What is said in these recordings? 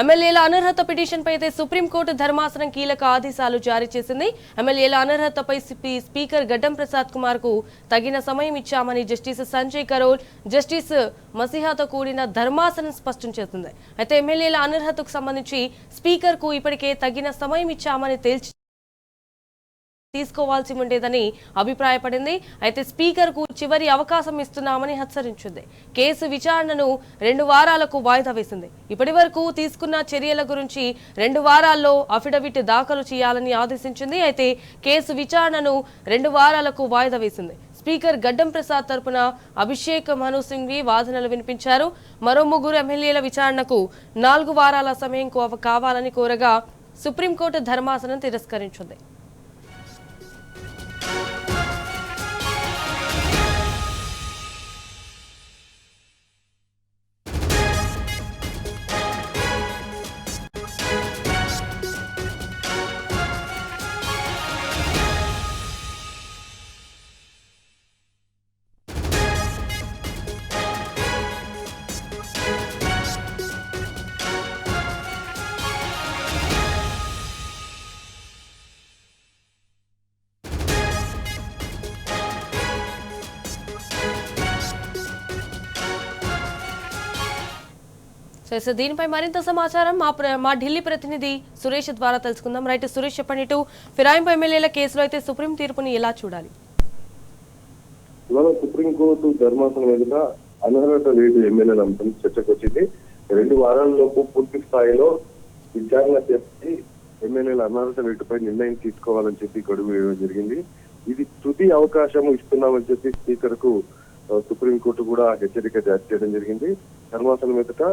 ఎమ్మెల్యేల అనర్హత పిటిషన్పై అయితే సుప్రీంకోర్టు ధర్మాసనం కీలక ఆదేశాలు జారీ చేసింది. ఎమ్మెల్యేల అనర్హతపై స్పీకర్ గడ్డం ప్రసాద్ కుమార్ కు తగిన సమయం ఇచ్చామని జస్టిస్ సంజయ్ కరోల్, జస్టిస్ మసిహాతో కూడిన ధర్మాసనం స్పష్టం చేసింది. అయితే ఎమ్మెల్యేల అనర్హతకు సంబంధించి స్పీకర్ కు ఇప్పటికే తగిన సమయం ఇచ్చామని తీసుకోవాల్సి ఉండేదని అభిప్రాయపడింది. అయితే స్పీకర్ కు చివరి అవకాశం ఇస్తున్నామని హెచ్చరించింది. కేసు విచారణను 2 వారాలకు వాయిదా వేసింది. ఇప్పటి వరకు తీసుకున్న చర్యల గురించి 2 వారాల్లో అఫిడవిట్ దాఖలు చేయాలని ఆదేశించింది. అయితే కేసు విచారణను 2 వారాలకు వాయిదా వేసింది. స్పీకర్ గడ్డం ప్రసాద్ తరపున అభిషేక్ మను సింఘ్వి వాదనలు వినిపించారు. మరో 3 ఎమ్మెల్యేల విచారణకు 4 వారాల సమయం కావాలని కోరగా సుప్రీంకోర్టు ధర్మాసనం తిరస్కరించింది. దీనిపై మరింత సమాచారం మా ఢిల్లీ ప్రతినిధి సురేష్ ద్వారా తెలుసుకుందాం. రైట్ సురేష్, చెప్పండి. ఇటు ఫిరాయింపు ఎమ్మెల్యేల కేసులో అయితే సుప్రీం తీర్పుని ఎలా చూడాలి? సుప్రీంకోర్టు ధర్మాసనం ఎదుట అనర్హత రేటు ఎమ్మెల్యేల అంశం చర్చకు వచ్చింది. 2 వారాల్లోపు పూర్తి స్థాయిలో విచారణ చేసి ఎమ్మెల్యేల అనర్హత రేటుపై నిర్ణయం తీసుకోవాలని చెప్పి గడువు వేయడం జరిగింది. ఇది తుది అవకాశం ఇస్తున్నామని చెప్పి స్పీకర్ కు సుప్రీంకోర్టు కూడా హెచ్చరిక జారీ చేయడం జరిగింది. ధర్మాసనం ఎదుట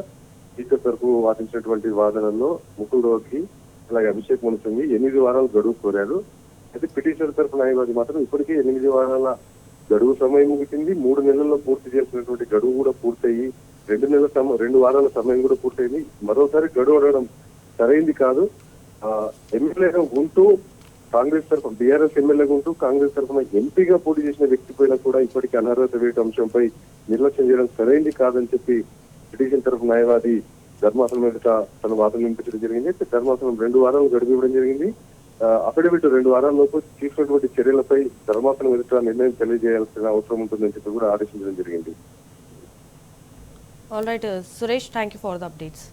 స్పీకర్ తరఫు వాదించినటువంటి వాదనల్లో ముకుల్ రోహ్కి అలాగే అభిషేక్ మను సింఘ్వి 8 వారాలు గడువు కోరారు. అయితే పిటిషనర్ తరఫు న్యాయవాది మాత్రం ఇప్పటికే 8 వారాల గడువు సమయం ముగిసింది. 3 నెలల్లో పూర్తి చేసినటువంటి గడువు కూడా పూర్తయి 2 వారాల సమయం కూడా పూర్తయింది. మరోసారి గడువు అడగడం సరైంది కాదు. ఎమ్మెల్యేగా ఉంటూ కాంగ్రెస్ తరఫున బీఆర్ఎస్ ఎమ్మెల్యేగా ఉంటూ కాంగ్రెస్ తరఫున ఎంపీగా పోటీ చేసిన వ్యక్తి పైన కూడా ఇప్పటికీ అనర్హత వేటు అంశంపై నిర్లక్ష్యం చేయడం సరైంది కాదని చెప్పి పిటిషన్ తరఫు న్యాయవాది ధర్మాసనం ఎదుట తన వాదన వినిపించడం జరిగింది. ధర్మాసనం 2 వారాలు గడువు ఇవ్వడం జరిగింది. అఫిడవిట్ 2 వారాల్లోపు తీసుకున్నటువంటి చర్యలపై ధర్మాసనం ఎదుట నిర్ణయం తెలియజేయాల్సిన అవసరం ఉంటుందని చెప్పి కూడా ఆదేశించడం జరిగింది. All right Suresh, thank you for the updates.